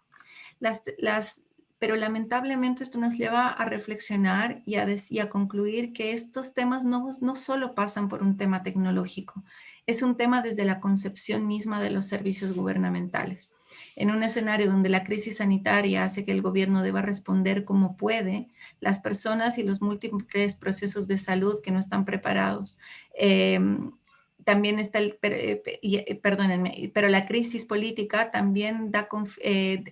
Pero lamentablemente esto nos lleva a reflexionar y a concluir que estos temas no solo pasan por un tema tecnológico, es un tema desde la concepción misma de los servicios gubernamentales. En un escenario donde la crisis sanitaria hace que el gobierno deba responder como puede, las personas y los múltiples procesos de salud que no están preparados, también está perdónenme, pero la crisis política también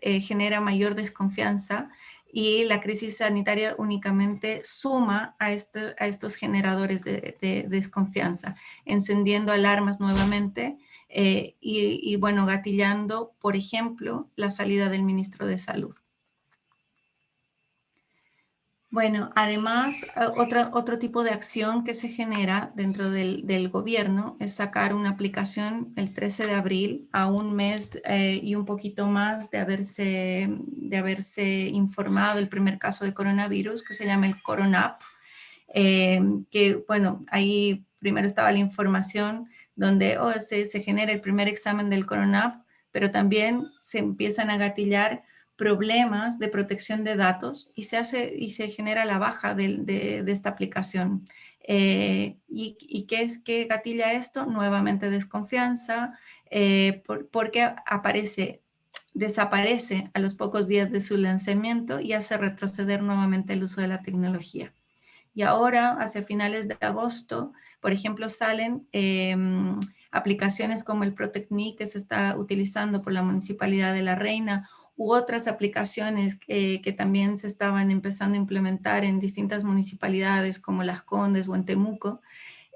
genera mayor desconfianza, y la crisis sanitaria únicamente suma a estos generadores de desconfianza, encendiendo alarmas nuevamente y bueno, gatillando, por ejemplo, la salida del ministro de Salud. Bueno, además, otro tipo de acción que se genera dentro del gobierno es sacar una aplicación el 13 de abril, a un mes y un poquito más de haberse informado el primer caso de coronavirus, que se llama el CoronaApp, que, bueno, ahí primero estaba la información donde se genera el primer examen del CoronaApp, pero también se empiezan a gatillar problemas de protección de datos y se genera la baja de esta aplicación. ¿Y qué gatilla esto? Nuevamente desconfianza, porque desaparece a los pocos días de su lanzamiento y hace retroceder nuevamente el uso de la tecnología. Y ahora, hacia finales de agosto, por ejemplo, salen aplicaciones como el Protect.me, que se está utilizando por la Municipalidad de La Reina, u otras aplicaciones que también se estaban empezando a implementar en distintas municipalidades como Las Condes o en Temuco.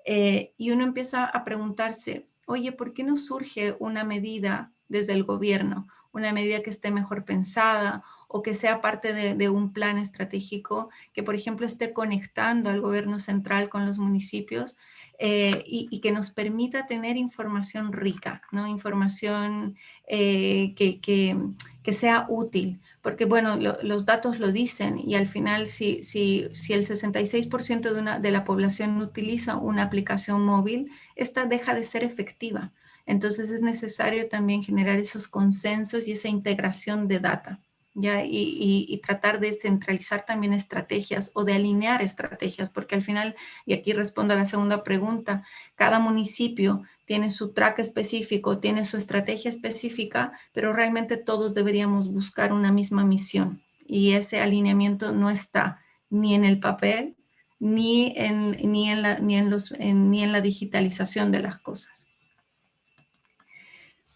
Y uno empieza a preguntarse, oye, ¿por qué no surge una medida desde el gobierno? Una medida que esté mejor pensada o que sea parte de un plan estratégico que, por ejemplo, esté conectando al gobierno central con los municipios, y que nos permita tener información rica, ¿no? Información que sea útil, porque bueno, los datos lo dicen y al final si el 66% de la población utiliza una aplicación móvil, esta deja de ser efectiva. Entonces es necesario también generar esos consensos y esa integración de data, ¿ya? Y tratar de centralizar también estrategias o de alinear estrategias, porque al final, y aquí respondo a la segunda pregunta, cada municipio tiene su track específico, tiene su estrategia específica, pero realmente todos deberíamos buscar una misma misión y ese alineamiento no está ni en el papel ni en la digitalización de las cosas.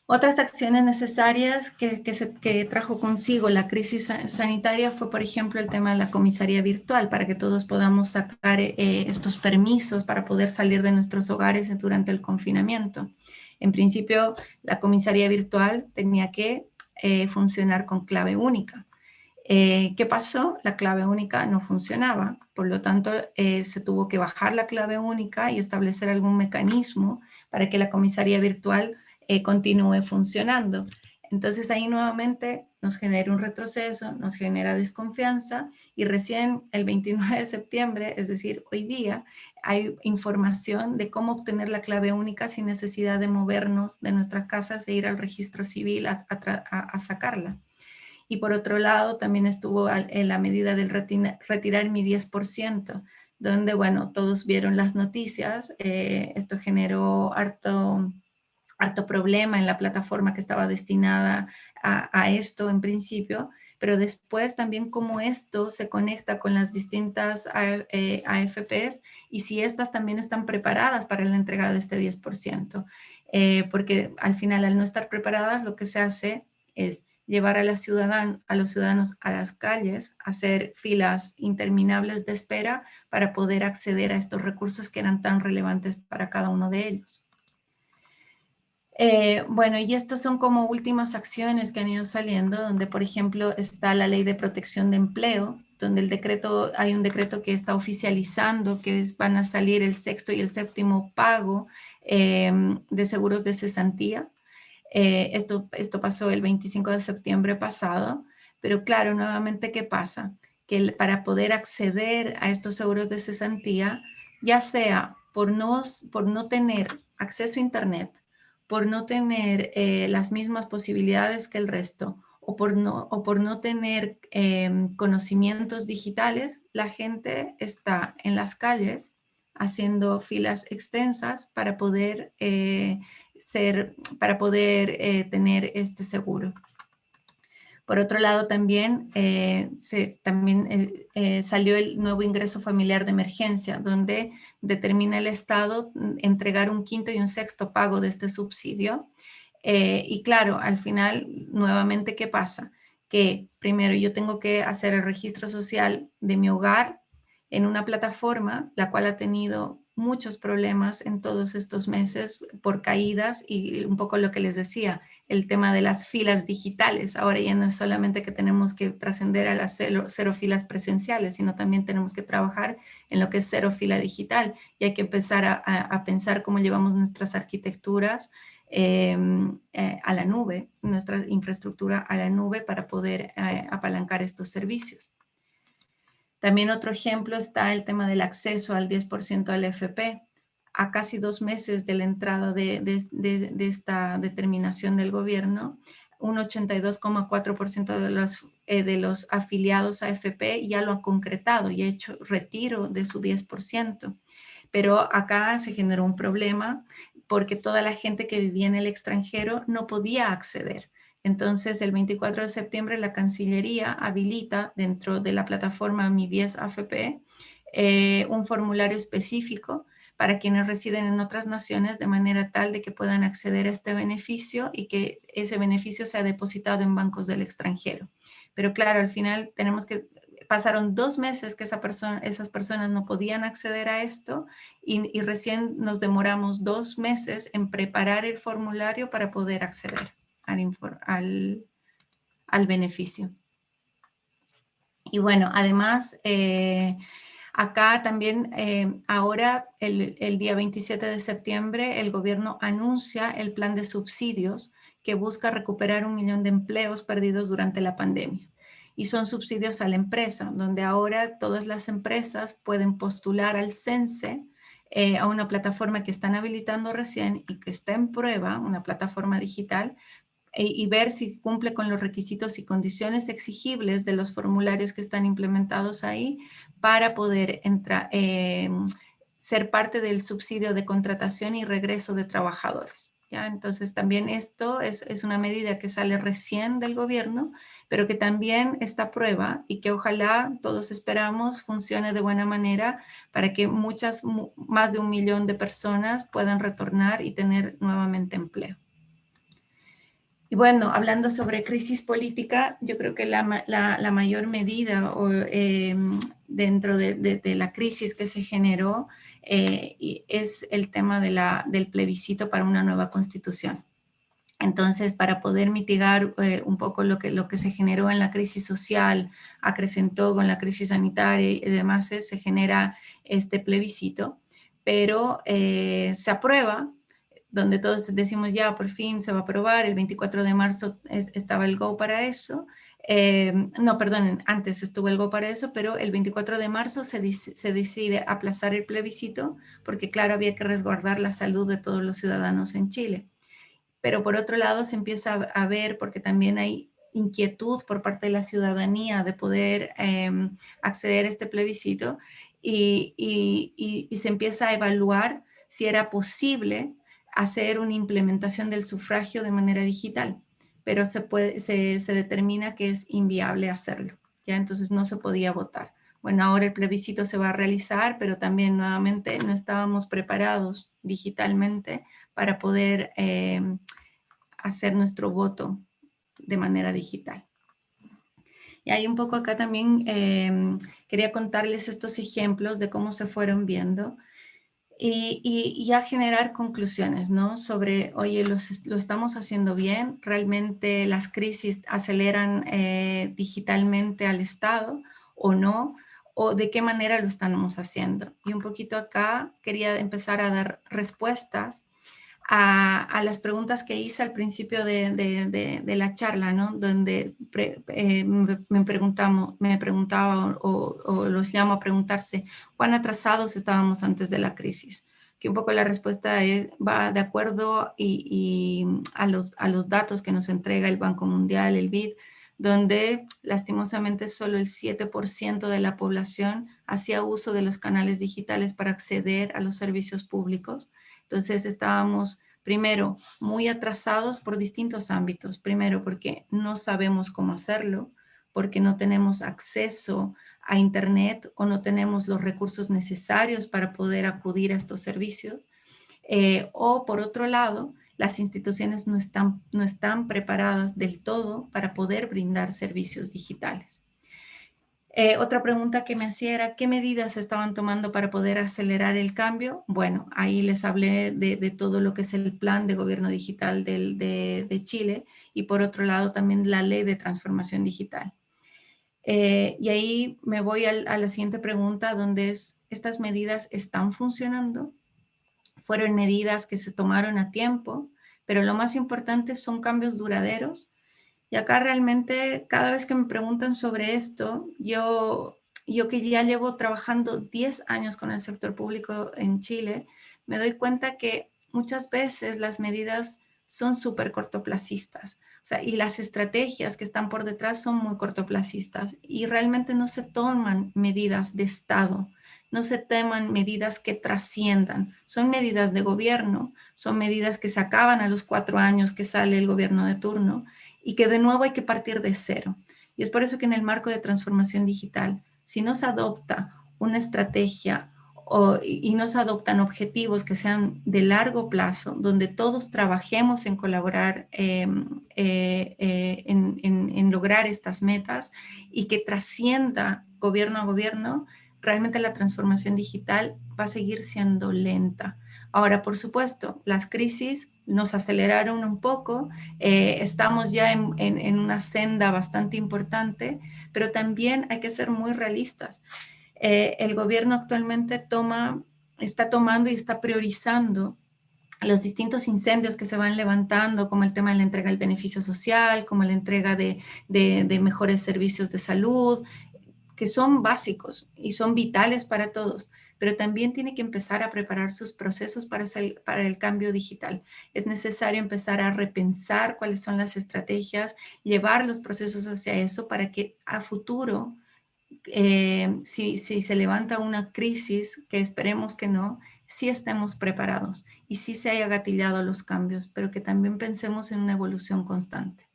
Otras acciones necesarias que trajo consigo la crisis sanitaria fue, por ejemplo, el tema de la comisaría virtual, para que todos podamos sacar estos permisos para poder salir de nuestros hogares durante el confinamiento. En principio, la comisaría virtual tenía que funcionar con clave única. ¿Qué pasó? La clave única no funcionaba, por lo tanto se tuvo que bajar la clave única y establecer algún mecanismo para que la comisaría virtual continúe funcionando. Entonces ahí nuevamente nos genera un retroceso, nos genera desconfianza y recién el 29 de septiembre, es decir, hoy día, hay información de cómo obtener la clave única sin necesidad de movernos de nuestras casas e ir al registro civil a sacarla. Y por otro lado, también estuvo en la medida del retirar mi 10%, donde, bueno, todos vieron las noticias. Esto generó harto problema en la plataforma que estaba destinada a esto en principio, pero después también cómo esto se conecta con las distintas AFPs y si estas también están preparadas para la entrega de este 10%. Porque al final, al no estar preparadas, lo que se hace es llevar a los ciudadanos a las calles, hacer filas interminables de espera para poder acceder a estos recursos que eran tan relevantes para cada uno de ellos. Bueno, y estas son como últimas acciones que han ido saliendo, donde por ejemplo está la Ley de Protección de Empleo, donde hay un decreto que está oficializando que van a salir el sexto y el séptimo pago de seguros de cesantía. Esto pasó el 25 de septiembre pasado, pero claro, nuevamente, ¿qué pasa? Que para poder acceder a estos seguros de cesantía, ya sea por no tener acceso a Internet, por no tener las mismas posibilidades que el resto, o por no tener conocimientos digitales, la gente está en las calles haciendo filas extensas para poder tener este seguro. Por otro lado, también, salió el nuevo ingreso familiar de emergencia, donde determina el Estado entregar un quinto y un sexto pago de este subsidio. Y claro, al final, nuevamente, ¿qué pasa? Que primero yo tengo que hacer el registro social de mi hogar en una plataforma, la cual ha tenido muchos problemas en todos estos meses por caídas y un poco lo que les decía, el tema de las filas digitales. Ahora ya no es solamente que tenemos que trascender a las cero filas presenciales, sino también tenemos que trabajar en lo que es cero fila digital y hay que empezar a pensar cómo llevamos nuestras arquitecturas a la nube, nuestra infraestructura a la nube para poder apalancar estos servicios. También otro ejemplo está el tema del acceso al 10% al FP. A casi 2 meses de la entrada de esta determinación del gobierno, un 82,4% de los afiliados a FP ya lo han concretado y ha hecho retiro de su 10%. Pero acá se generó un problema porque toda la gente que vivía en el extranjero no podía acceder. Entonces, el 24 de septiembre, la Cancillería habilita dentro de la plataforma Mi 10 AFP un formulario específico para quienes residen en otras naciones de manera tal de que puedan acceder a este beneficio y que ese beneficio sea depositado en bancos del extranjero. Pero claro, al final pasaron 2 meses que esas personas no podían acceder a esto y recién nos demoramos 2 meses en preparar el formulario para poder acceder al beneficio. Y bueno, además, Acá también, ahora, el día 27 de septiembre, el gobierno anuncia el plan de subsidios que busca recuperar 1 millón de empleos perdidos durante la pandemia. Y son subsidios a la empresa, donde ahora todas las empresas pueden postular al CENSE, a una plataforma que están habilitando recién y que está en prueba, una plataforma digital, y ver si cumple con los requisitos y condiciones exigibles de los formularios que están implementados ahí para poder ser parte del subsidio de contratación y regreso de trabajadores. ¿Ya? Entonces también esto es una medida que sale recién del gobierno, pero que también está a prueba y que ojalá todos esperamos funcione de buena manera para que más de 1 millón de personas puedan retornar y tener nuevamente empleo. Y bueno, hablando sobre crisis política, yo creo que la mayor medida dentro de la crisis que se generó es el tema del plebiscito para una nueva constitución. Entonces, para poder mitigar un poco lo que se generó en la crisis social, acrecentó con la crisis sanitaria y demás, se genera este plebiscito, pero se aprueba, donde todos decimos ya, por fin se va a aprobar, el 24 de marzo estaba el go para eso. No, perdón, antes estuvo el go para eso, pero el 24 de marzo se decide aplazar el plebiscito porque, claro, había que resguardar la salud de todos los ciudadanos en Chile. Pero por otro lado se empieza a ver, porque también hay inquietud por parte de la ciudadanía de poder acceder a este plebiscito y se empieza a evaluar si era posible hacer una implementación del sufragio de manera digital, pero se determina que es inviable hacerlo, ¿ya? Entonces no se podía votar. Bueno, ahora el plebiscito se va a realizar, pero también nuevamente no estábamos preparados digitalmente para poder hacer nuestro voto de manera digital. Y ahí un poco acá también quería contarles estos ejemplos de cómo se fueron viendo y ya generar conclusiones, ¿no? Sobre, oye, lo estamos haciendo bien, realmente las crisis aceleran digitalmente al Estado o no, o de qué manera lo estamos haciendo. Y un poquito acá quería empezar a dar respuestas a las preguntas que hice al principio de la charla, ¿no? Donde me preguntaba o los llamo a preguntarse cuán atrasados estábamos antes de la crisis. Que un poco la respuesta va de acuerdo a los datos que nos entrega el Banco Mundial, el BID, donde lastimosamente solo el 7% de la población hacía uso de los canales digitales para acceder a los servicios públicos. Entonces estábamos, primero, muy atrasados por distintos ámbitos. Primero, porque no sabemos cómo hacerlo, porque no tenemos acceso a Internet o no tenemos los recursos necesarios para poder acudir a estos servicios. O por otro lado, las instituciones no están preparadas del todo para poder brindar servicios digitales. Otra pregunta que me hacía era, ¿qué medidas estaban tomando para poder acelerar el cambio? Bueno, ahí les hablé de todo lo que es el plan de gobierno digital de Chile y por otro lado también la ley de transformación digital. Y ahí me voy a la siguiente pregunta, donde ¿estas medidas están funcionando? Fueron medidas que se tomaron a tiempo, pero lo más importante son cambios duraderos. Y acá realmente cada vez que me preguntan sobre esto, yo que ya llevo trabajando 10 años con el sector público en Chile, me doy cuenta que muchas veces las medidas son súper cortoplacistas. O sea, y las estrategias que están por detrás son muy cortoplacistas y realmente no se toman medidas de Estado, no se toman medidas que trasciendan. Son medidas de gobierno, son medidas que se acaban a los 4 años que sale el gobierno de turno y que de nuevo hay que partir de cero. Y es por eso que en el marco de transformación digital, si no se adopta una estrategia y no se adoptan objetivos que sean de largo plazo, donde todos trabajemos en colaborar en lograr estas metas y que trascienda gobierno a gobierno, realmente la transformación digital va a seguir siendo lenta. Ahora, por supuesto, las crisis nos aceleraron un poco, estamos ya en una senda bastante importante, pero también hay que ser muy realistas. El gobierno actualmente está tomando y está priorizando los distintos incendios que se van levantando, como el tema de la entrega del beneficio social, como la entrega de mejores servicios de salud, que son básicos y son vitales para todos, pero también tiene que empezar a preparar sus procesos para el cambio digital. Es necesario empezar a repensar cuáles son las estrategias, llevar los procesos hacia eso para que a futuro, si se levanta una crisis, que esperemos que no, sí estemos preparados y sí se haya gatillado los cambios, pero que también pensemos en una evolución constante.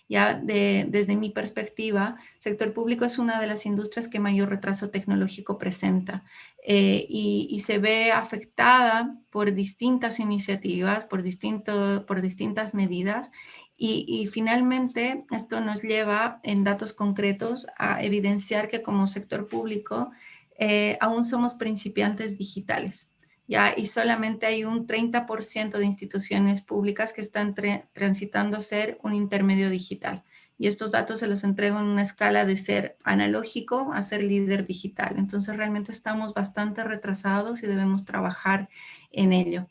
Desde mi perspectiva, sector público es una de las industrias que mayor retraso tecnológico presenta y se ve afectada por distintas iniciativas, por distintas medidas y finalmente esto nos lleva en datos concretos a evidenciar que como sector público aún somos principiantes digitales. Y solamente hay un 30% de instituciones públicas que están transitando a ser un intermedio digital. Y estos datos se los entrego en una escala de ser analógico a ser líder digital. Entonces realmente estamos bastante retrasados y debemos trabajar en ello.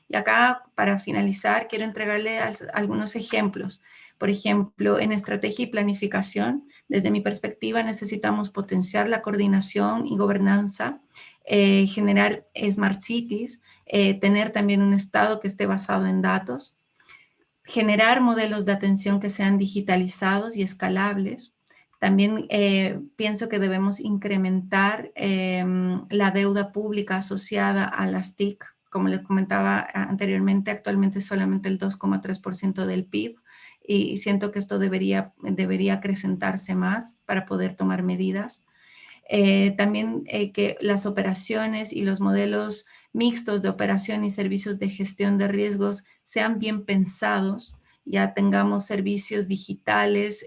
Y acá, para finalizar, quiero entregarle algunos ejemplos. Por ejemplo, en estrategia y planificación, desde mi perspectiva, necesitamos potenciar la coordinación y gobernanza, generar smart cities, tener también un estado que esté basado en datos, generar modelos de atención que sean digitalizados y escalables. También pienso que debemos incrementar la deuda pública asociada a las TIC. Como les comentaba anteriormente, actualmente solamente el 2,3% del PIB y siento que esto debería acrecentarse más para poder tomar medidas. También que las operaciones y los modelos mixtos de operación y servicios de gestión de riesgos sean bien pensados, ya tengamos servicios digitales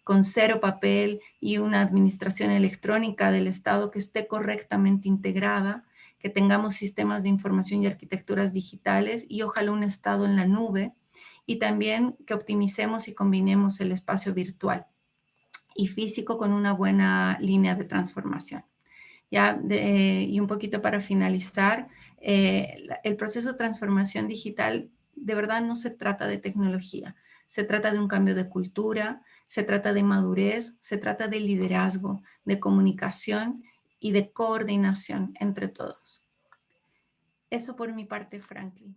con cero papel y una administración electrónica del Estado que esté correctamente integrada, que tengamos sistemas de información y arquitecturas digitales y ojalá un Estado en la nube, y también que optimicemos y combinemos el espacio virtual y físico con una buena línea de transformación. Y un poquito para finalizar, el proceso de transformación digital de verdad no se trata de tecnología, se trata de un cambio de cultura, se trata de madurez, se trata de liderazgo, de comunicación y de coordinación entre todos. Eso por mi parte, Franklin.